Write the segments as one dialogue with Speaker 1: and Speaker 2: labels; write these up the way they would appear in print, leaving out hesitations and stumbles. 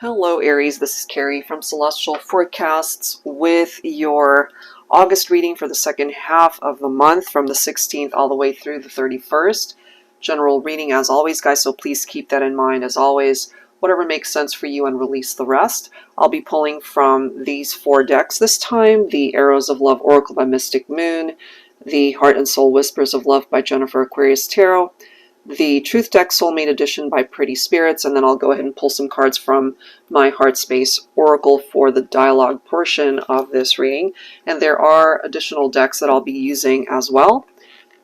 Speaker 1: Hello Aries, this is Carrie from Celestial Forecasts with your August reading for the second half of the month from the 16th all the way through the 31st. General reading as always, guys, so please keep that in mind as always. Whatever makes sense for you and release the rest. I'll be pulling from these 4 decks this time: the Arrows of Love Oracle by Mystic Moon, the Heart and Soul Whispers of Love by Jennifer Aquarius Tarot, the Truth Deck Soulmate Edition by Pretty Spirits, and then I'll go ahead and pull some cards from my HEARTSPACE Oracle for the dialogue portion of this reading. And there are additional decks that I'll be using as well,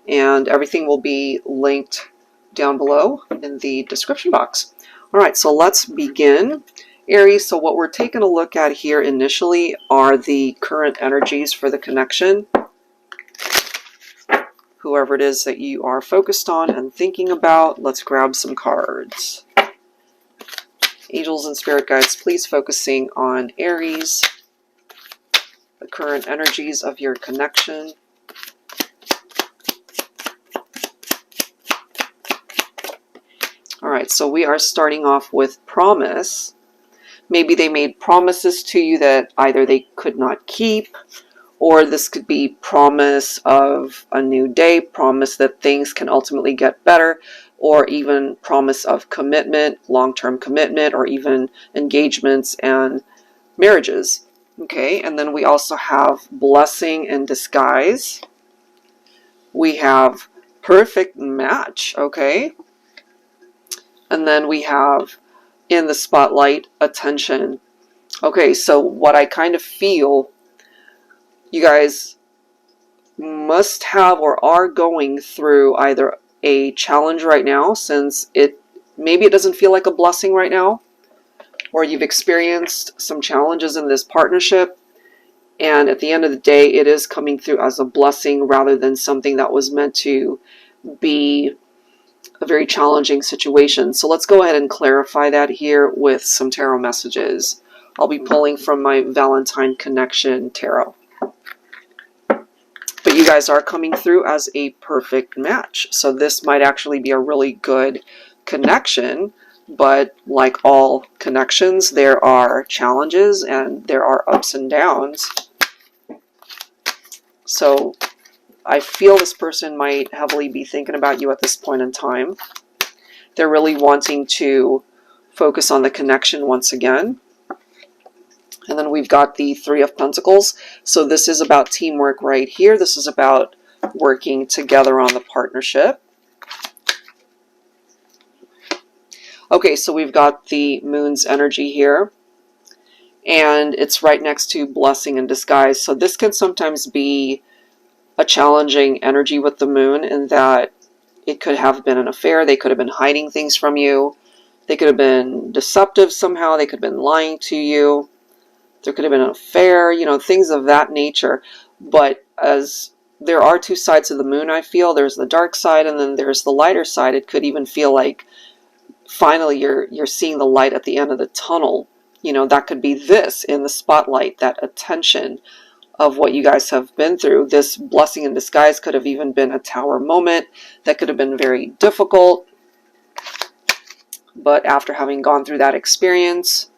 Speaker 1: and everything will be linked down below in the description box. Alright, so let's begin. Aries, so what we're taking a look at here initially are the current energies for the connection. Whoever it is that you are focused on and thinking about, let's grab some cards. Angels and spirit guides, please focusing on Aries, the current energies of your connection. Alright, so we are starting off with promise. Maybe they made promises to you that either they could not keep, or this could be promise of a new day, promise that things can ultimately get better, or even promise of commitment, long-term commitment, or even engagements and marriages. Okay, and then we also have blessing in disguise. We have perfect match, okay? And then we have in the spotlight, attention. Okay, so what I kind of feel you guys must have or are going through either a challenge right now, since maybe it doesn't feel like a blessing right now, or you've experienced some challenges in this partnership, and at the end of the day it is coming through as a blessing rather than something that was meant to be a very challenging situation. So let's go ahead and clarify that here with some tarot messages. I'll be pulling from my Valentine Connection Tarot. But you guys are coming through as a perfect match. So this might actually be a really good connection, but like all connections, there are challenges and there are ups and downs. So I feel this person might heavily be thinking about you at this point in time. They're really wanting to focus on the connection once again. And then we've got the 3 of Pentacles. So this is about teamwork right here. This is about working together on the partnership. Okay, so we've got the Moon's energy here. And it's right next to blessing in disguise. So this can sometimes be a challenging energy with the Moon, in that it could have been an affair. They could have been hiding things from you. They could have been deceptive somehow. They could have been lying to you. There could have been an affair, you know, things of that nature. But as there are 2 sides of the Moon, I feel there's the dark side and then there's the lighter side. It could even feel like finally you're seeing the light at the end of the tunnel. You know, that could be this in the spotlight, that attention of what you guys have been through. This blessing in disguise could have even been a tower moment that could have been very difficult. But after having gone through that experience,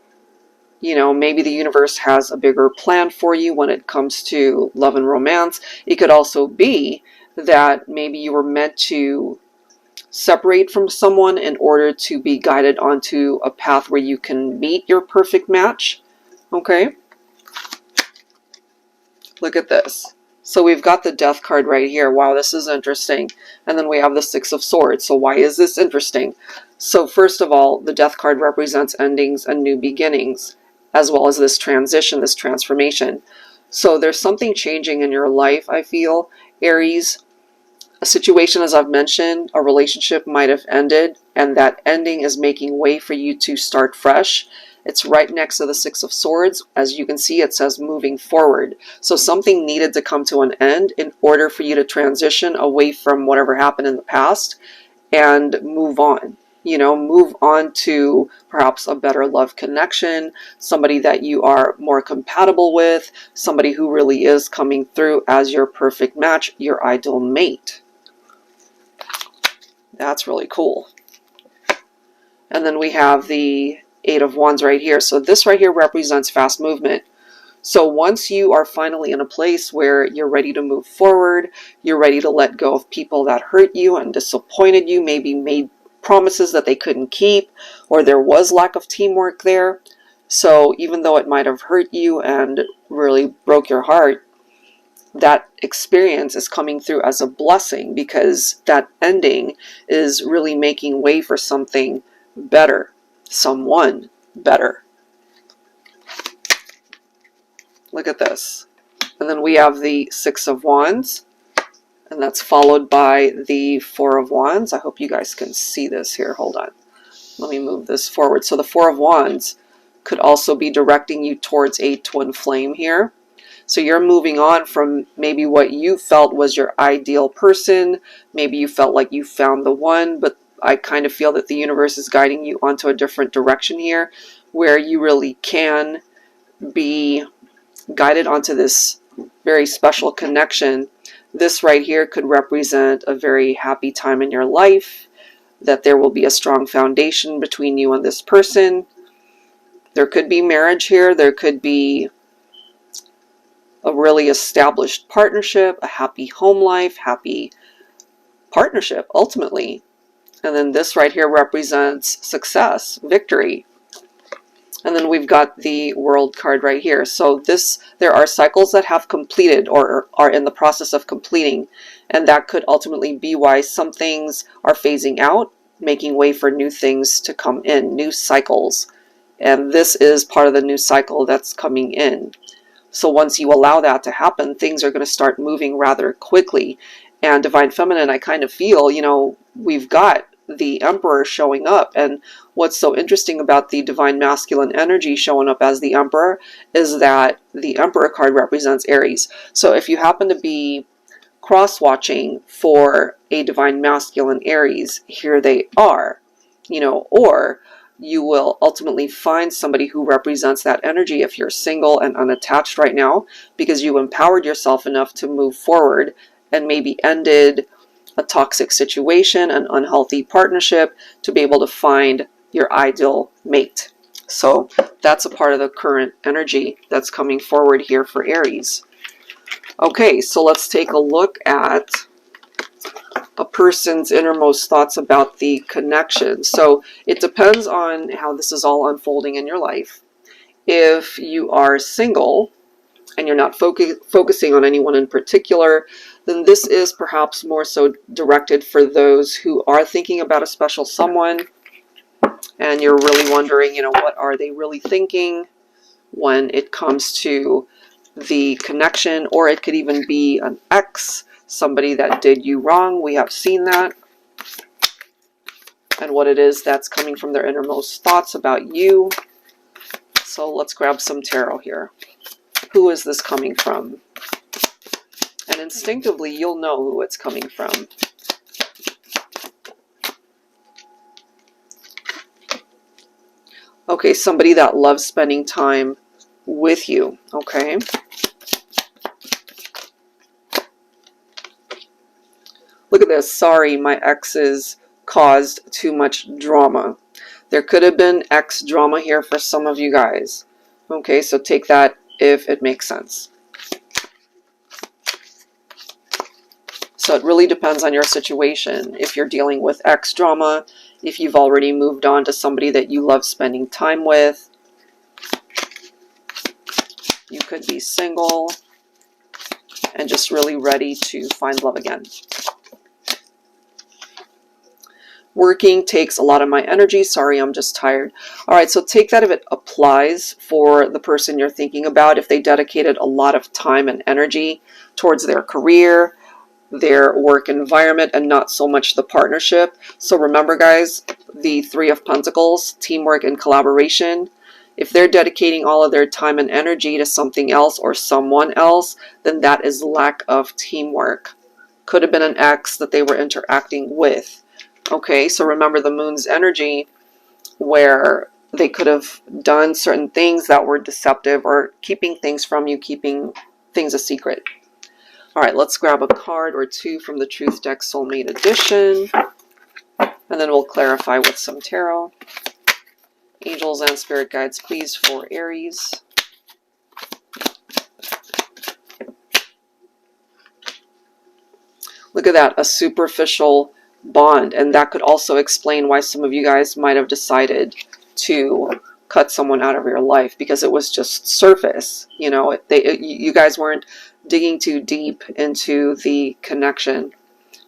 Speaker 1: you know, maybe the universe has a bigger plan for you when it comes to love and romance. It could also be that maybe you were meant to separate from someone in order to be guided onto a path where you can meet your perfect match. Okay? Look at this. So we've got the Death card right here. Wow, this is interesting. And then we have the 6 of Swords. So why is this interesting? So first of all, the Death card represents endings and new beginnings, as well as this transition, this transformation. So there's something changing in your life, I feel, Aries. A situation, as I've mentioned, a relationship might have ended, and that ending is making way for you to start fresh. It's right next to the 6 of Swords. As you can see, it says moving forward. So something needed to come to an end in order for you to transition away from whatever happened in the past and move on. You know, move on to perhaps a better love connection, somebody that you are more compatible with, somebody who really is coming through as your perfect match, your ideal mate. That's really cool. And then we have the Eight of Wands right here. So this right here represents fast movement. So once you are finally in a place where you're ready to move forward, you're ready to let go of people that hurt you and disappointed you, maybe made promises that they couldn't keep, or there was lack of teamwork there. So even though it might have hurt you and really broke your heart, that experience is coming through as a blessing, because that ending is really making way for something better, someone better. Look at this. And then we have the Six of Wands, and that's followed by the Four of Wands. I hope you guys can see this here. Hold on. Let me move this forward. So the Four of Wands could also be directing you towards a twin flame here. So you're moving on from maybe what you felt was your ideal person. Maybe you felt like you found the one, but I kind of feel that the universe is guiding you onto a different direction here, where you really can be guided onto this very special connection. This right here could represent a very happy time in your life, that there will be a strong foundation between you and this person. There could be marriage here. There could be a really established partnership, a happy home life, happy partnership, ultimately. And then this right here represents success, victory. And then we've got the World card right here. So there are cycles that have completed or are in the process of completing. And that could ultimately be why some things are phasing out, making way for new things to come in, new cycles. And this is part of the new cycle that's coming in. So once you allow that to happen, things are going to start moving rather quickly. And Divine Feminine, I kind of feel, you know, we've got the Emperor showing up. And what's so interesting about the Divine Masculine energy showing up as the Emperor is that the Emperor card represents Aries. So if you happen to be cross-watching for a Divine Masculine Aries, here they are, you know, or you will ultimately find somebody who represents that energy if you're single and unattached right now, because you empowered yourself enough to move forward and maybe ended a toxic situation, an unhealthy partnership, to be able to find your ideal mate. So that's a part of the current energy that's coming forward here for Aries. Okay, so let's take a look at a person's innermost thoughts about the connection. So it depends on how this is all unfolding in your life. If you are single and you're not focusing on anyone in particular, then this is perhaps more so directed for those who are thinking about a special someone, and you're really wondering, you know, what are they really thinking when it comes to the connection. Or it could even be an ex, somebody that did you wrong. We have seen that. And what it is that's coming from their innermost thoughts about you. So let's grab some tarot here. Who is this coming from? And instinctively, you'll know who it's coming from. Okay, somebody that loves spending time with you. Okay. Look at this. Sorry, my exes caused too much drama. There could have been ex drama here for some of you guys. Okay, so take that if it makes sense. So it really depends on your situation. If you're dealing with ex drama, if you've already moved on to somebody that you love spending time with, you could be single and just really ready to find love again. Working takes a lot of my energy. Sorry, I'm just tired. All right, so take that if it applies for the person you're thinking about. If they dedicated a lot of time and energy towards their career, their work environment, and not so much the partnership. So remember, guys, the Three of Pentacles, teamwork and collaboration. If they're dedicating all of their time and energy to something else or someone else, then that is lack of teamwork. Could have been an ex that they were interacting with. Okay, so remember the Moon's energy, where they could have done certain things that were deceptive or keeping things from you, keeping things a secret. All right, let's grab a card or two from the Truth Deck Soulmate Edition, and then we'll clarify with some tarot. Angels and spirit guides, please, for Aries. Look at that, a superficial bond. And that could also explain why some of you guys might have decided to cut someone out of your life, because it was just surface. You know, you guys weren't digging too deep into the connection.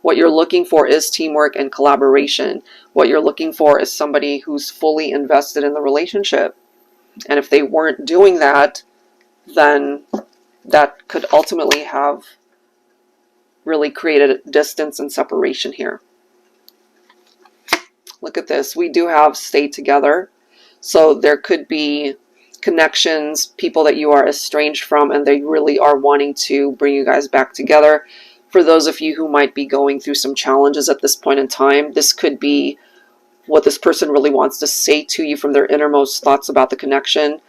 Speaker 1: What you're looking for is teamwork and collaboration. What you're looking for is somebody who's fully invested in the relationship. And if they weren't doing that, then that could ultimately have really created distance and separation here. Look at this. We do have stay together. So there could be connections, people that you are estranged from, and they really are wanting to bring you guys back together. For those of you who might be going through some challenges at this point in time, this could be what this person really wants to say to you from their innermost thoughts about the connection,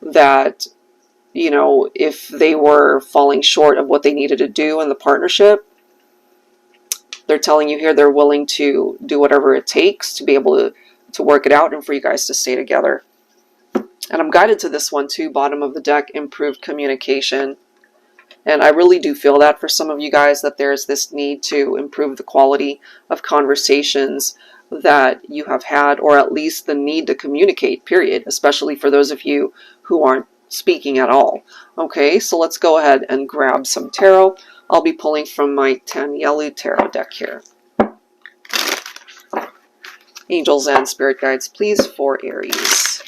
Speaker 1: that, you know, if they were falling short of what they needed to do in the partnership, they're telling you here they're willing to do whatever it takes to be able to work it out and for you guys to stay together. And I'm guided to this one too, bottom of the deck, improved communication. And I really do feel that for some of you guys, that there's this need to improve the quality of conversations that you have had, or at least the need to communicate, period, especially for those of you who aren't speaking at all. Okay, so let's go ahead and grab some tarot. I'll be pulling from my TANIELU tarot deck here. Angels and spirit guides, please, for Aries.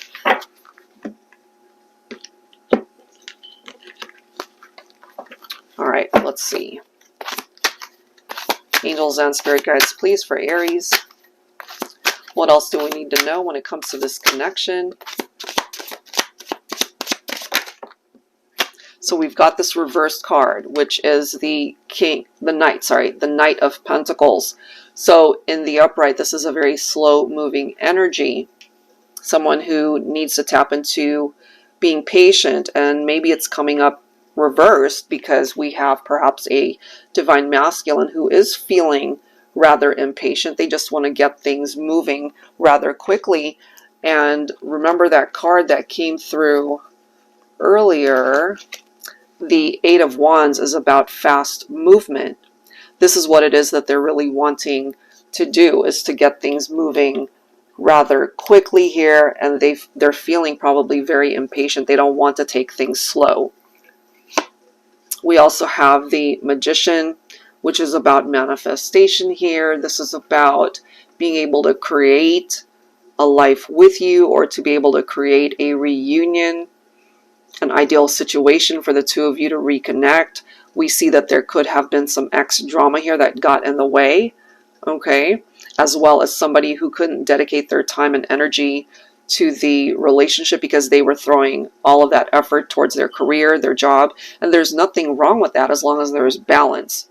Speaker 1: All right, let's see. Angels and spirit guides, please, for Aries. What else do we need to know when it comes to this connection? So we've got this reversed card, which is the Knight of Pentacles. So in the upright, this is a very slow moving energy. Someone who needs to tap into being patient, and maybe it's coming up reversed because we have perhaps a divine masculine who is feeling rather impatient. They just want to get things moving rather quickly. And remember that card that came through earlier, the Eight of Wands, is about fast movement. This is what it is that they're really wanting to do, is to get things moving rather quickly here, and they're feeling probably very impatient. They don't want to take things slow. We also have the Magician, which is about manifestation here. This is about being able to create a life with you, or to be able to create a reunion, an ideal situation for the two of you to reconnect. We see that there could have been some ex drama here that got in the way, okay, as well as somebody who couldn't dedicate their time and energy to the relationship because they were throwing all of that effort towards their career, their job, and there's nothing wrong with that as long as there is balance.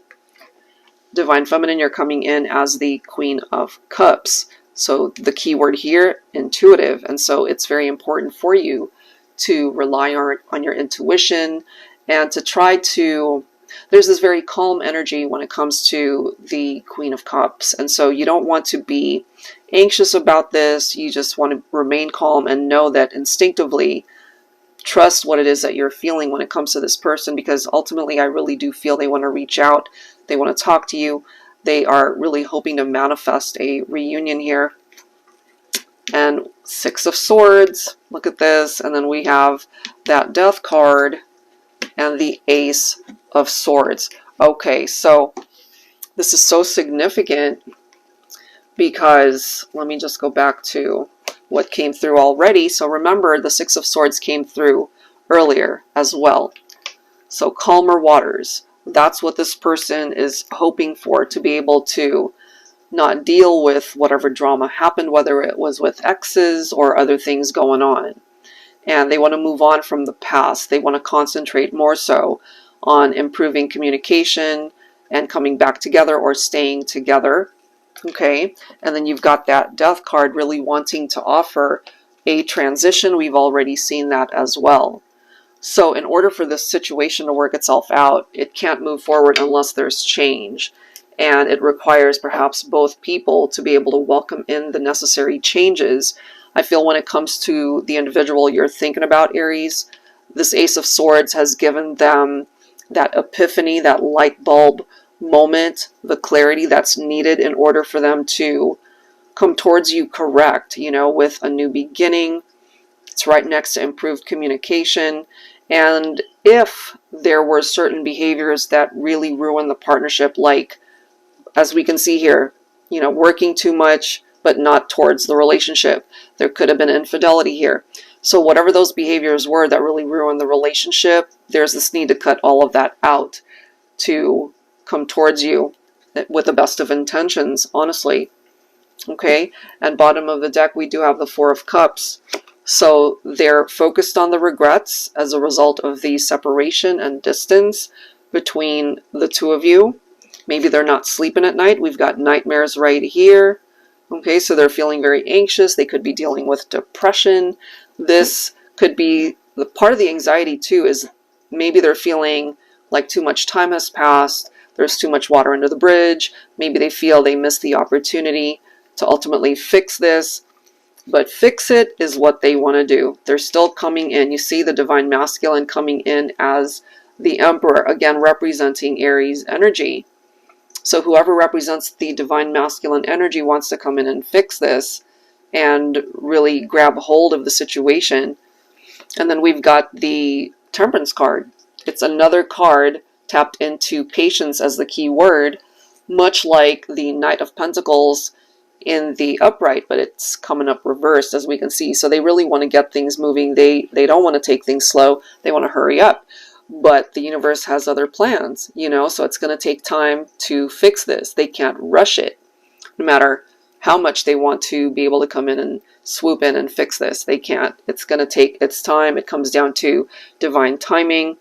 Speaker 1: Divine Feminine, you're coming in as the Queen of Cups. So the key word here, intuitive, and so it's very important for you to rely on your intuition and to try to, there's this very calm energy when it comes to the Queen of Cups. And so you don't want to be anxious about this. You just want to remain calm and know that instinctively trust what it is that you're feeling when it comes to this person, because ultimately I really do feel they want to reach out. They want to talk to you. They are really hoping to manifest a reunion here. And Six of Swords, look at this, and then we have that Death card and the Ace of Swords. Okay, so this is so significant because, let me just go back to what came through already. So remember, the Six of Swords came through earlier as well. So calmer waters, that's what this person is hoping for, to be able to not deal with whatever drama happened, whether it was with exes or other things going on. And they want to move on from the past. They want to concentrate more so on improving communication and coming back together or staying together. Okay, and then you've got that Death card really wanting to offer a transition. We've already seen that as well. So in order for this situation to work itself out, it can't move forward unless there's change. And it requires perhaps both people to be able to welcome in the necessary changes I feel when it comes to the individual you're thinking about, Aries, this Ace of Swords has given them that epiphany, that light bulb moment, the clarity that's needed in order for them to come towards you correct, you know, with a new beginning. It's right next to improved communication. And if there were certain behaviors that really ruin the partnership, like, as we can see here, you know, working too much, but not towards the relationship. There could have been infidelity here. So whatever those behaviors were that really ruined the relationship, there's this need to cut all of that out to come towards you with the best of intentions, honestly. Okay, and bottom of the deck, we do have the Four of Cups. So they're focused on the regrets as a result of the separation and distance between the two of you. Maybe they're not sleeping at night. We've got nightmares right here. Okay, so they're feeling very anxious. They could be dealing with depression. This could be the part of the anxiety too, is maybe they're feeling like too much time has passed. There's too much water under the bridge. Maybe they feel they missed the opportunity to ultimately fix this. But fix it is what they want to do. They're still coming in. You see the Divine Masculine coming in as the Emperor, again representing Aries energy. So whoever represents the Divine Masculine energy wants to come in and fix this and really grab hold of the situation. And then we've got the Temperance card. It's another card tapped into patience as the key word, much like the Knight of Pentacles in the upright, but it's coming up reversed, as we can see. So they really want to get things moving. They don't want to take things slow. They want to hurry up. But the universe has other plans, you know, so it's going to take time to fix this. They can't rush it, no matter how much they want to be able to come in and swoop in and fix this. They can't. It's going to take its time. It comes down to divine timing.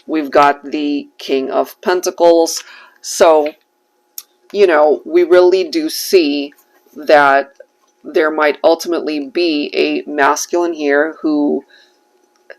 Speaker 1: We've got the King of Pentacles. So, you know, we really do see that there might ultimately be a masculine here who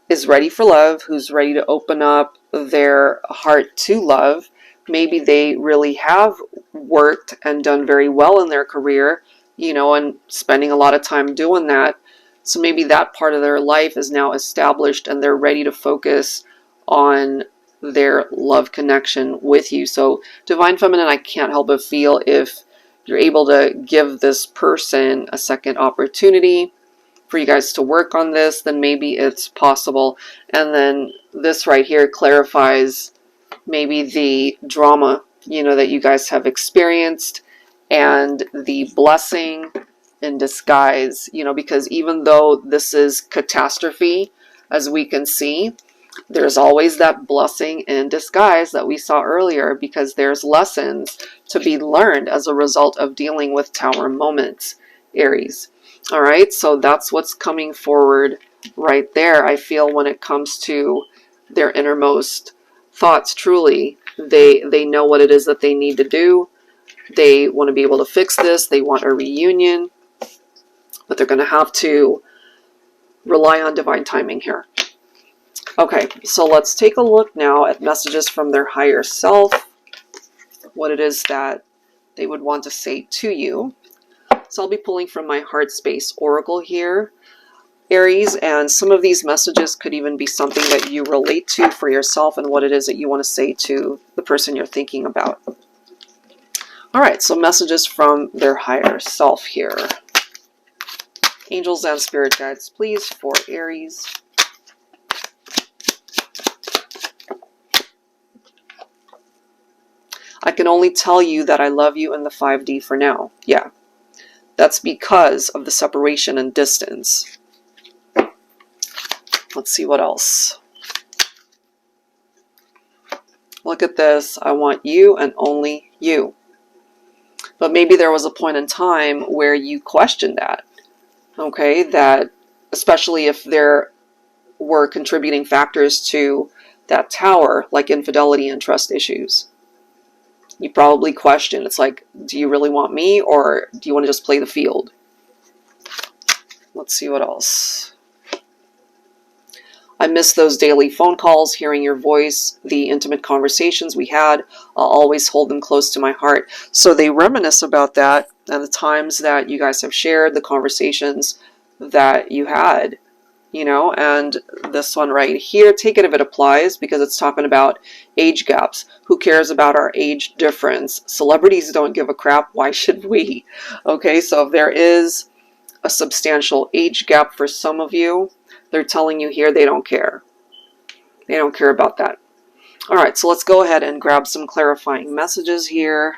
Speaker 1: is ready for love, who's ready to open up their heart to love. Maybe they really have worked and done very well in their career, you know, and spending a lot of time doing that. So maybe that part of their life is now established and they're ready to focus on their love connection with you. So Divine Feminine, I can't help but feel if you're able to give this person a second opportunity for you guys to work on this, then maybe it's possible. And then this right here clarifies maybe the drama, you know, that you guys have experienced and the blessing in disguise, you know, because even though this is catastrophe, as we can see, there's always that blessing in disguise that we saw earlier, because there's lessons to be learned as a result of dealing with Tower moments, Aries. All right, so that's what's coming forward right there. I feel when it comes to their innermost thoughts, truly, they know what it is that they need to do. They want to be able to fix this. They want a reunion, but they're going to have to rely on divine timing here. Okay, so let's take a look now at messages from their higher self, what it is that they would want to say to you. So I'll be pulling from my HEARTSPACE Oracle here, Aries, and some of these messages could even be something that you relate to for yourself and what it is that you want to say to the person you're thinking about. All right, so messages from their higher self here. Angels and spirit guides, please, for Aries. I can only tell you that I love you in the 5D for now. Yeah. That's because of the separation and distance. Let's see what else. Look at this. I want you and only you. But maybe there was a point in time where you questioned that. Okay, that especially if there were contributing factors to that tower, like infidelity and trust issues. You probably question, it's like, do you really want me, or do you want to just play the field? Let's see what else. I miss those daily phone calls, hearing your voice, the intimate conversations we had. I'll always hold them close to my heart. So they reminisce about that and the times that you guys have shared, the conversations that you had, you know. And this one right here, take it if it applies, because it's talking about age gaps. Who cares about our age difference? Celebrities don't give a crap. Why should we? Okay, so if there is a substantial age gap for some of you, they're telling you here they don't care. They don't care about that. All right, so let's go ahead and grab some clarifying messages here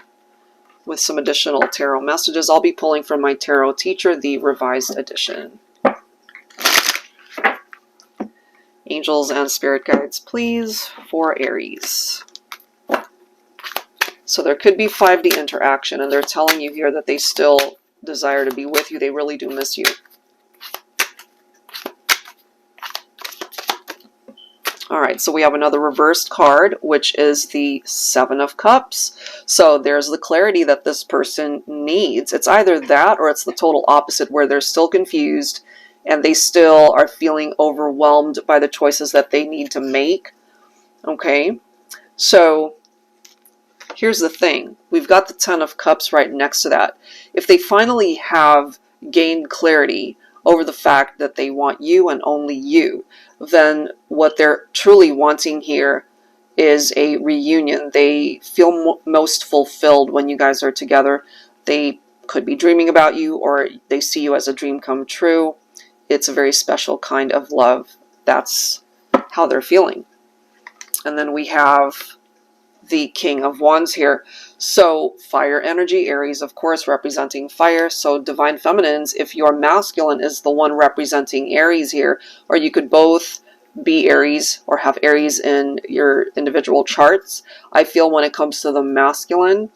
Speaker 1: with some additional tarot messages. I'll be pulling from my Tarot Teacher, the revised edition. Angels and spirit guides, please, for Aries. So there could be 5D interaction, and they're telling you here that they still desire to be with you. They really do miss you. All right, so we have another reversed card, which is the Seven of Cups. So there's the clarity that this person needs. It's either that or it's the total opposite, where they're still confused and they still are feeling overwhelmed by the choices that they need to make. Okay, so here's the thing. We've got the Ten of Cups right next to that. If they finally have gained clarity over the fact that they want you and only you, then what they're truly wanting here is a reunion. They feel most fulfilled when you guys are together. They could be dreaming about you, or they see you as a dream come true. It's a very special kind of love. That's how they're feeling. And then we have the King of Wands here. So fire energy, Aries, of course, representing fire. So divine feminines, if your masculine is the one representing Aries here, or you could both be Aries or have Aries in your individual charts, I feel when it comes to the masculine,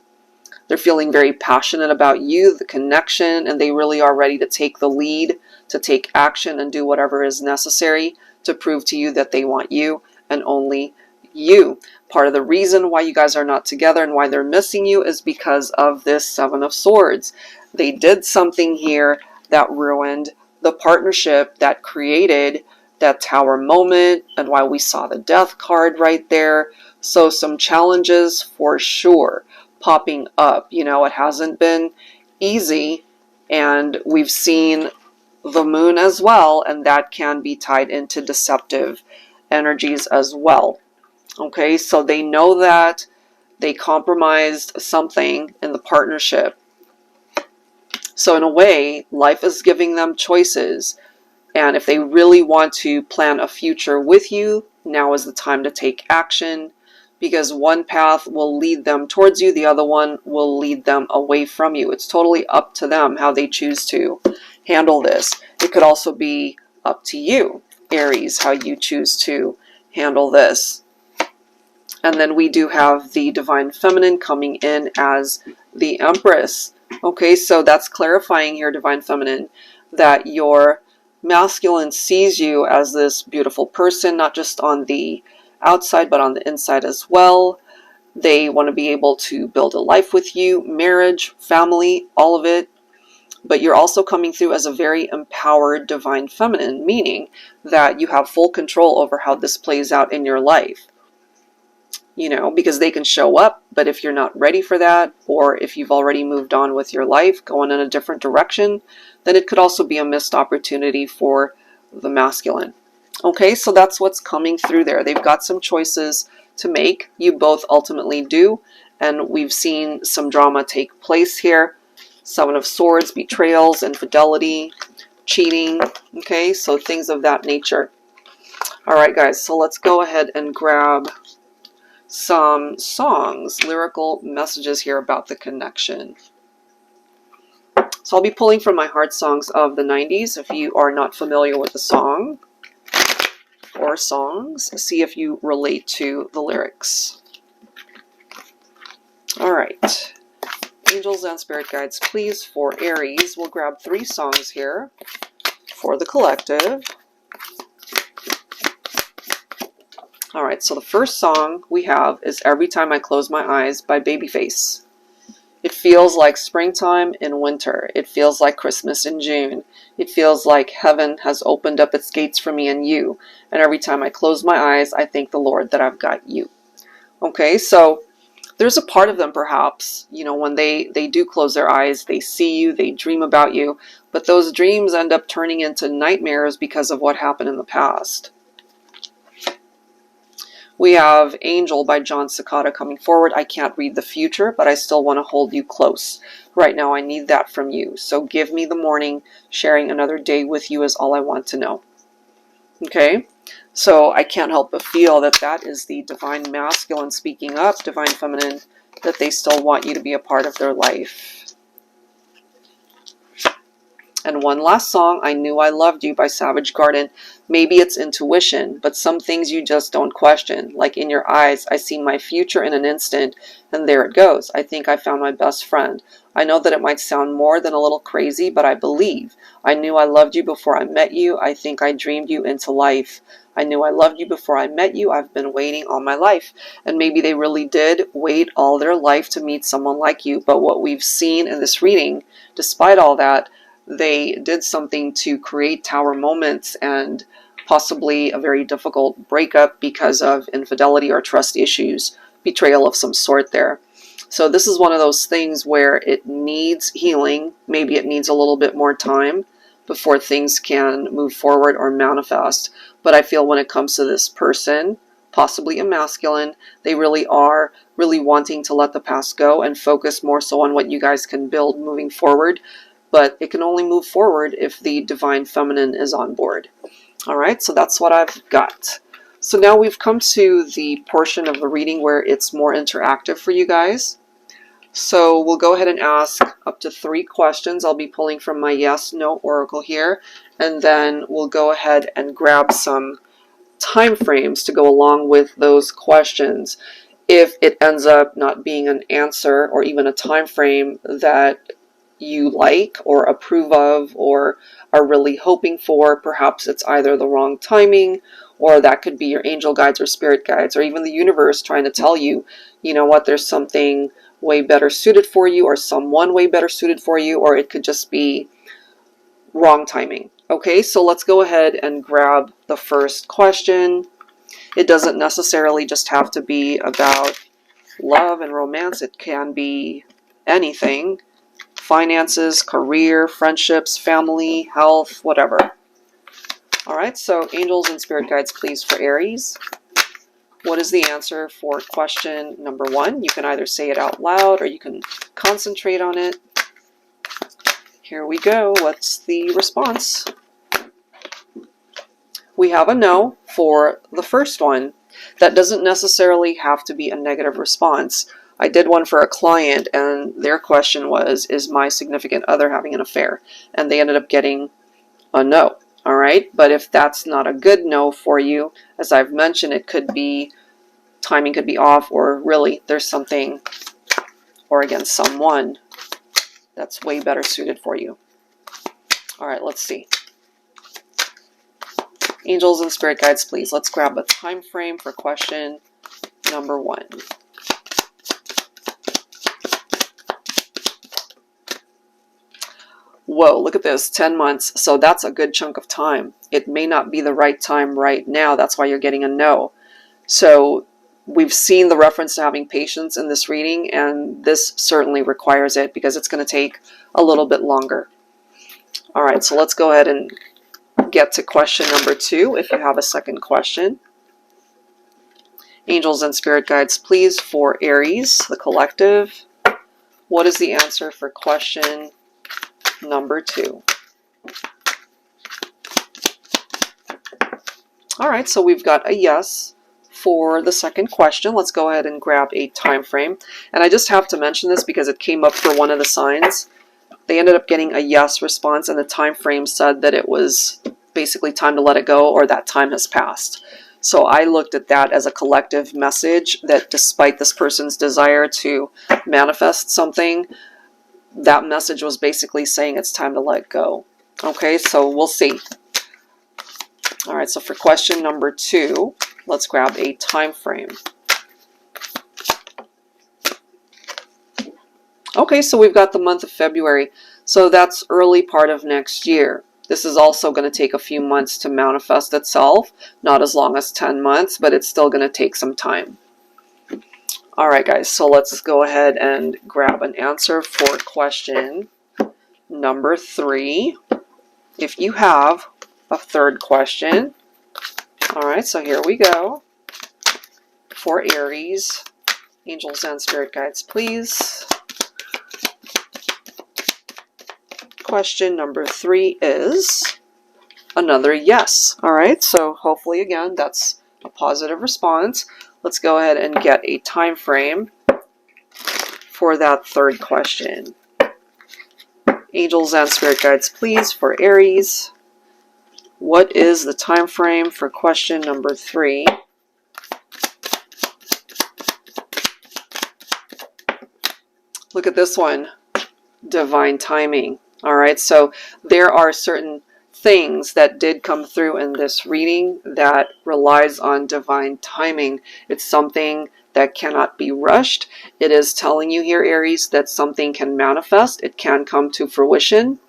Speaker 1: they're feeling very passionate about you, the connection, and they really are ready to take the lead, to take action and do whatever is necessary to prove to you that they want you and only you. Part of the reason why you guys are not together and why they're missing you is because of this Seven of Swords. They did something here that ruined the partnership that created that Tower moment, and why we saw the Death card right there. So some challenges for sure popping up. You know, it hasn't been easy, and we've seen the Moon as well, and that can be tied into deceptive energies as well. Okay, so they know that they compromised something in the partnership. So in a way, life is giving them choices. And if they really want to plan a future with you, now is the time to take action, because one path will lead them towards you, the other one will lead them away from you. It's totally up to them how they choose to handle this. It could also be up to you, Aries, how you choose to handle this. And then we do have the Divine Feminine coming in as the Empress. Okay, so that's clarifying here, Divine Feminine, that your masculine sees you as this beautiful person, not just on the outside, but on the inside as well. They want to be able to build a life with you, marriage, family, all of it. But you're also coming through as a very empowered Divine Feminine, meaning that you have full control over how this plays out in your life. You know, because they can show up, but if you're not ready for that, or if you've already moved on with your life, going in a different direction, then it could also be a missed opportunity for the masculine. Okay, so that's what's coming through there. They've got some choices to make. You both ultimately do, and we've seen some drama take place here. Seven of Swords, betrayals, infidelity, cheating. Okay, so things of that nature. All right, guys, so let's go ahead and grab some songs, lyrical messages here about the connection. So I'll be pulling from my heart songs of the 90s. If you are not familiar with the song or songs, see if you relate to the lyrics. All right. Angels and spirit guides, please, for Aries. We'll grab 3 songs here for the collective. All right, so the first song we have is Every Time I Close My Eyes by Babyface. It feels like springtime in winter. It feels like Christmas in June. It feels like heaven has opened up its gates for me and you. And every time I close my eyes, I thank the Lord that I've got you. Okay, so there's a part of them perhaps, you know, when they do close their eyes, they see you, they dream about you, but those dreams end up turning into nightmares because of what happened in the past. We have Angel by John Cicada coming forward. I can't read the future, but I still want to hold you close. Right now, I need that from you. So give me the morning. Sharing another day with you is all I want to know. Okay? So I can't help but feel that that is the divine masculine speaking up, divine feminine, that they still want you to be a part of their life. And one last song, I Knew I Loved You by Savage Garden. Maybe it's intuition, but some things you just don't question. Like in your eyes, I see my future in an instant, and there it goes. I think I found my best friend. I know that it might sound more than a little crazy, but I believe. I knew I loved you before I met you. I think I dreamed you into life. I knew I loved you before I met you. I've been waiting all my life. And maybe they really did wait all their life to meet someone like you. But what we've seen in this reading, despite all that, they did something to create tower moments and possibly a very difficult breakup because of infidelity or trust issues, betrayal of some sort there. So this is one of those things where it needs healing. Maybe it needs a little bit more time before things can move forward or manifest. But I feel when it comes to this person, possibly a masculine, they really are really wanting to let the past go and focus more so on what you guys can build moving forward. But it can only move forward if the divine feminine is on board. All right, so that's what I've got. So now we've come to the portion of the reading where it's more interactive for you guys. So we'll go ahead and ask up to 3 questions. I'll be pulling from my yes, no oracle here. And then we'll go ahead and grab some time frames to go along with those questions. If it ends up not being an answer or even a time frame that you like or approve of or are really hoping for, perhaps it's either the wrong timing, or that could be your angel guides or spirit guides, or even the universe trying to tell you, you know what, there's something way better suited for you, or someone way better suited for you, or it could just be wrong timing. Okay, so let's go ahead and grab the first question. It doesn't necessarily just have to be about love and romance. It can be anything. Finances, career, friendships, family, health, whatever. All right, so angels and spirit guides, please, for Aries. What is the answer for question number 1? You can either say it out loud or you can concentrate on it. Here we go. What's the response? We have a no for the first one. That doesn't necessarily have to be a negative response. I did one for a client, and their question was, is my significant other having an affair? And they ended up getting a no. All right, but if that's not a good no for you, as I've mentioned, it could be, timing could be off, or really there's something, or again, someone that's way better suited for you. All right, let's see. Angels and spirit guides, please. Let's grab a time frame for question number 1. Whoa, look at this, 10 months. So that's a good chunk of time. It may not be the right time right now. That's why you're getting a no. So we've seen the reference to having patience in this reading, and this certainly requires it because it's going to take a little bit longer. All right, so let's go ahead and get to question number 2 if you have a second question. Angels and spirit guides, please, for Aries, the collective. What is the answer for question number 2? All right, so we've got a yes for the second question. Let's go ahead and grab a time frame. And I just have to mention this because it came up for one of the signs. They ended up getting a yes response, and the time frame said that it was basically time to let it go, or that time has passed. So I looked at that as a collective message that despite this person's desire to manifest something, that message was basically saying it's time to let go. Okay, so we'll see. All right, so for question number 2, let's grab a time frame. Okay, so we've got the month of February. So that's early part of next year. This is also going to take a few months to manifest itself. Not as long as 10 months, but it's still going to take some time. All right, guys, so let's go ahead and grab an answer for question number 3. If you have a third question. All right, so here we go. For Aries, angels and spirit guides, please. Question number 3 is another yes. All right, so hopefully, again, that's a positive response. Let's go ahead and get a time frame for that third question. Angels and spirit guides, please, for Aries. What is the time frame for question number 3? Look at this one. Divine timing. All right, so there are certain things that did come through in this reading that relies on divine timing. It's something that cannot be rushed. It is telling you here, Aries, that something can manifest. It can come to fruition,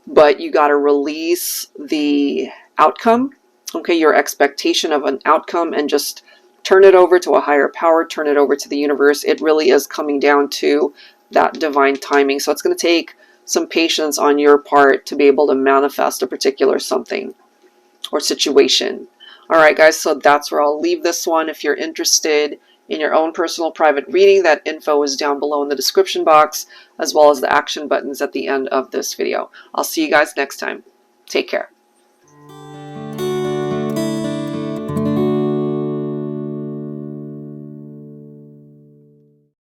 Speaker 1: but you got to release the outcome, okay, your expectation of an outcome, and just turn it over to a higher power, turn it over to the universe. It really is coming down to that divine timing. So it's going to take some patience on your part to be able to manifest a particular something or situation. All right, guys, so that's where I'll leave this one. If you're interested in your own personal private reading, that info is down below in the description box, as well as the action buttons at the end of this video. I'll see you guys next time. Take care.